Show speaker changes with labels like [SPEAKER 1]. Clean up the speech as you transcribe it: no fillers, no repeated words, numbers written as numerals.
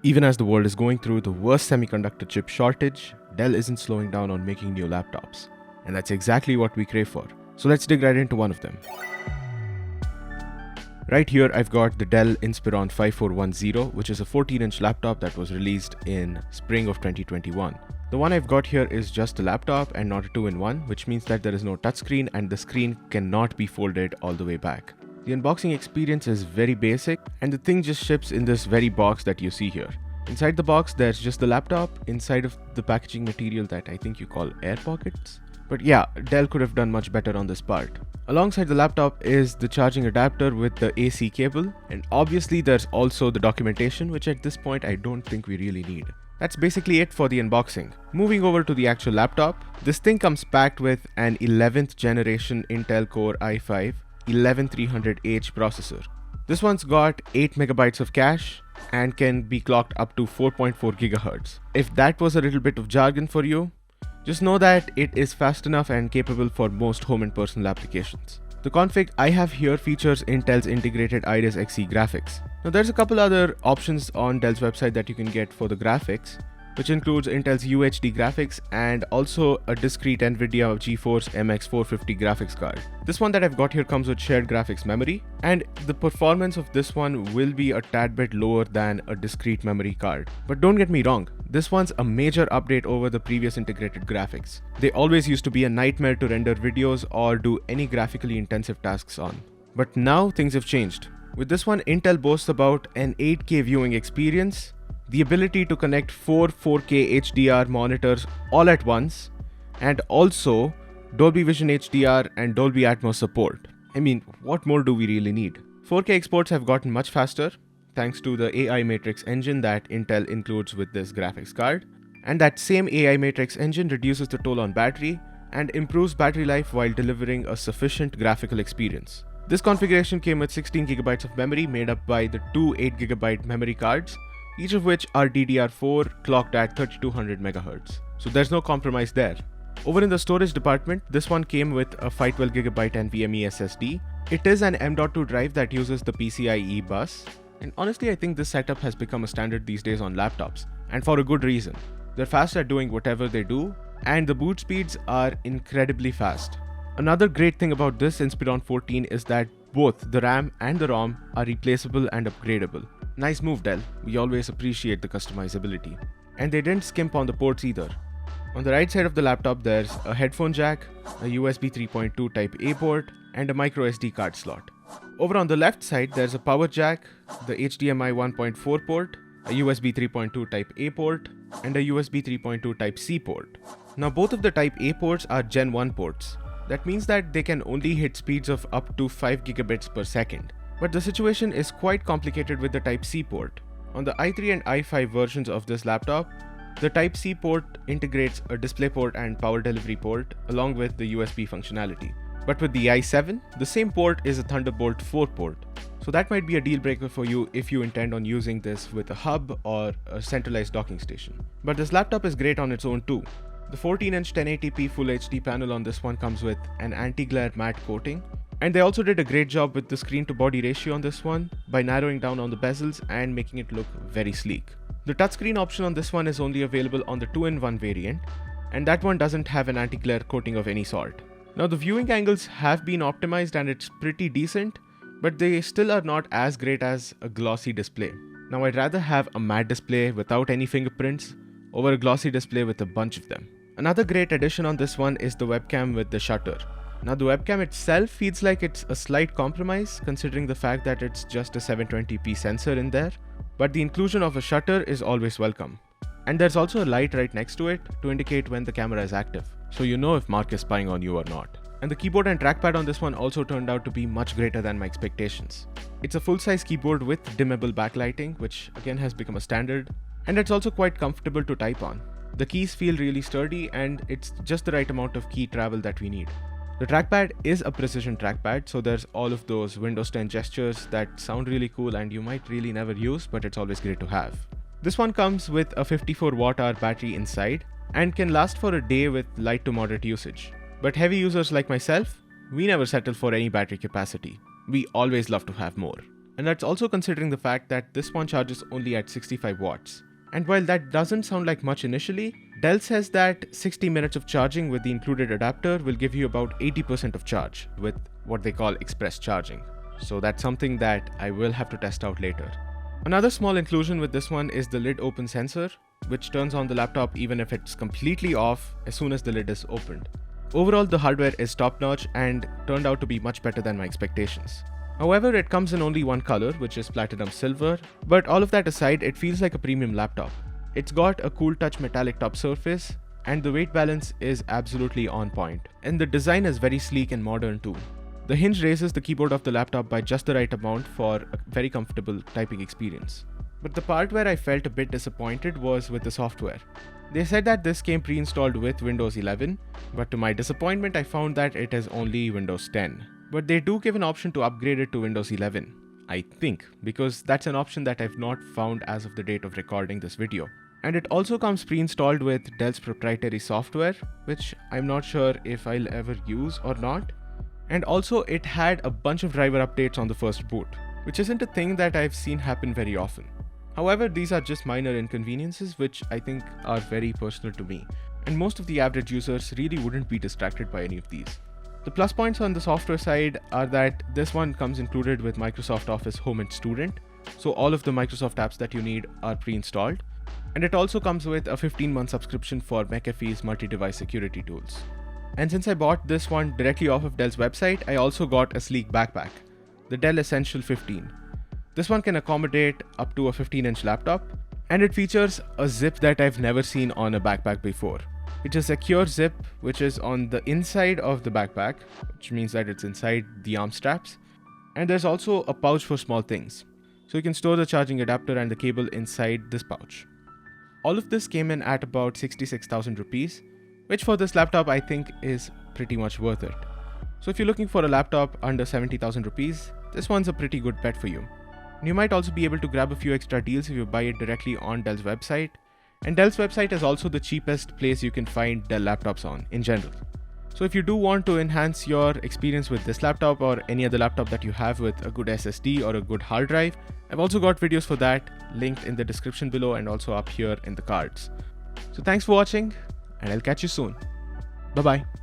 [SPEAKER 1] Even as the world is going through the worst semiconductor chip shortage, Dell isn't slowing down on making new laptops. And that's exactly what we crave for. So let's dig right into one of them. Right here, I've got the Dell Inspiron 5410, which is a 14-inch laptop that was released in spring of 2021. The one I've got here is just a laptop and not a 2-in-1, which means that there is no touchscreen and the screen cannot be folded all the way back. The unboxing experience is very basic and the thing just ships in this very box that you see here. Inside the box, there's just the laptop inside of the packaging material that I think you call air pockets. But yeah, Dell could have done much better on this part. Alongside the laptop is the charging adapter with the AC cable, and obviously there's also the documentation, which at this point I don't think we really need. That's basically it for the unboxing. Moving over to the actual laptop, this thing comes packed with an 11th generation Intel Core i5 11300H processor. This one's got 8 megabytes of cache and can be clocked up to 4.4 gigahertz. If that was a little bit of jargon for you, just know that it is fast enough and capable for most home and personal applications. The config I have here features Intel's integrated Iris Xe graphics. Now there's a couple other options on Dell's website that you can get for the graphics, which includes Intel's UHD graphics and also a discrete NVIDIA GeForce MX 450 graphics card. This one that I've got here comes with shared graphics memory, and the performance of this one will be a tad bit lower than a discrete memory card. But don't get me wrong, this one's a major update over the previous integrated graphics. They always used to be a nightmare to render videos or do any graphically intensive tasks on. But now things have changed. With this one, Intel boasts about an 8K viewing experience, the ability to connect 4K HDR monitors all at once, and also Dolby Vision HDR and Dolby Atmos support. I mean, what more do we really need? 4K exports have gotten much faster thanks to the AI Matrix engine that Intel includes with this graphics card, and that same AI Matrix engine reduces the toll on battery and improves battery life while delivering a sufficient graphical experience. This configuration came with 16 GB of memory made up by the two 8 GB memory cards, each of which are DDR4 clocked at 3200 MHz. So there's no compromise there. Over in the storage department, this one came with a 512GB NVMe SSD. It is an M.2 drive that uses the PCIe bus. And honestly, I think this setup has become a standard these days on laptops, and for a good reason. They're fast at doing whatever they do, and the boot speeds are incredibly fast. Another great thing about this Inspiron 14 is that both the RAM and the ROM are replaceable and upgradable. Nice move, Dell. We always appreciate the customizability. And they didn't skimp on the ports either. On the right side of the laptop, there's a headphone jack, a USB 3.2 Type A port, and a micro SD card slot. Over on the left side, there's a power jack, the HDMI 1.4 port, a USB 3.2 Type A port, and a USB 3.2 Type C port. Now both of the Type A ports are Gen 1 ports. That means that they can only hit speeds of up to 5 gigabits per second. But the situation is quite complicated with the Type C port. On the i3 and i5 versions of this laptop, the Type C port integrates a DisplayPort and power delivery port along with the USB functionality. But with the i7, the same port is a Thunderbolt 4 port. So that might be a deal breaker for you if you intend on using this with a hub or a centralized docking station. But this laptop is great on its own too. The 14-inch 1080p Full HD panel on this one comes with an anti-glare matte coating. And they also did a great job with the screen to body ratio on this one by narrowing down on the bezels and making it look very sleek. The touchscreen option on this one is only available on the 2-in-1 variant, and that one doesn't have an anti-glare coating of any sort. Now the viewing angles have been optimized and it's pretty decent, but they still are not as great as a glossy display. Now I'd rather have a matte display without any fingerprints over a glossy display with a bunch of them. Another great addition on this one is the webcam with the shutter. Now the webcam itself feels like it's a slight compromise considering the fact that it's just a 720p sensor in there, but the inclusion of a shutter is always welcome. And there's also a light right next to it to indicate when the camera is active, so you know if Mark is spying on you or not. And the keyboard and trackpad on this one also turned out to be much greater than my expectations. It's a full-size keyboard with dimmable backlighting, which again has become a standard, and it's also quite comfortable to type on. The keys feel really sturdy and it's just the right amount of key travel that we need. The trackpad is a precision trackpad, so there's all of those Windows 10 gestures that sound really cool and you might really never use, but it's always great to have. This one comes with a 54 watt-hour battery inside and can last for a day with light to moderate usage. But heavy users like myself, we never settle for any battery capacity. We always love to have more. And that's also considering the fact that this one charges only at 65 watts. And while that doesn't sound like much initially, Dell says that 60 minutes of charging with the included adapter will give you about 80% of charge with what they call express charging. So that's something that I will have to test out later. Another small inclusion with this one is the lid open sensor, which turns on the laptop even if it's completely off as soon as the lid is opened. Overall, the hardware is top-notch and turned out to be much better than my expectations. However, it comes in only one color, which is platinum silver, but all of that aside, it feels like a premium laptop. It's got a cool touch metallic top surface, and the weight balance is absolutely on point. And the design is very sleek and modern too. The hinge raises the keyboard of the laptop by just the right amount for a very comfortable typing experience. But the part where I felt a bit disappointed was with the software. They said that this came pre-installed with Windows 11, but to my disappointment I found that it is only Windows 10. But they do give an option to upgrade it to Windows 11, I think, because that's an option that I've not found as of the date of recording this video. And it also comes pre-installed with Dell's proprietary software, which I'm not sure if I'll ever use or not. And also it had a bunch of driver updates on the first boot, which isn't a thing that I've seen happen very often. However, these are just minor inconveniences which I think are very personal to me, and most of the average users really wouldn't be distracted by any of these. The plus points on the software side are that this one comes included with Microsoft Office Home and Student, so all of the Microsoft apps that you need are pre-installed, and it also comes with a 15-month subscription for McAfee's multi-device security tools. And since I bought this one directly off of Dell's website, I also got a sleek backpack, the Dell Essential 15. This one can accommodate up to a 15-inch laptop, and it features a zip that I've never seen on a backpack before. It's a secure zip which is on the inside of the backpack, which means that it's inside the arm straps, and there's also a pouch for small things. So you can store the charging adapter and the cable inside this pouch. All of this came in at about 66,000 rupees, which for this laptop I think is pretty much worth it. So if you're looking for a laptop under 70,000 rupees, this one's a pretty good bet for you. You might also be able to grab a few extra deals if you buy it directly on Dell's website. And Dell's website is also the cheapest place you can find Dell laptops on in general. So if you do want to enhance your experience with this laptop or any other laptop that you have with a good SSD or a good hard drive, I've also got videos for that linked in the description below and also up here in the cards. So thanks for watching, and I'll catch you soon. Bye bye.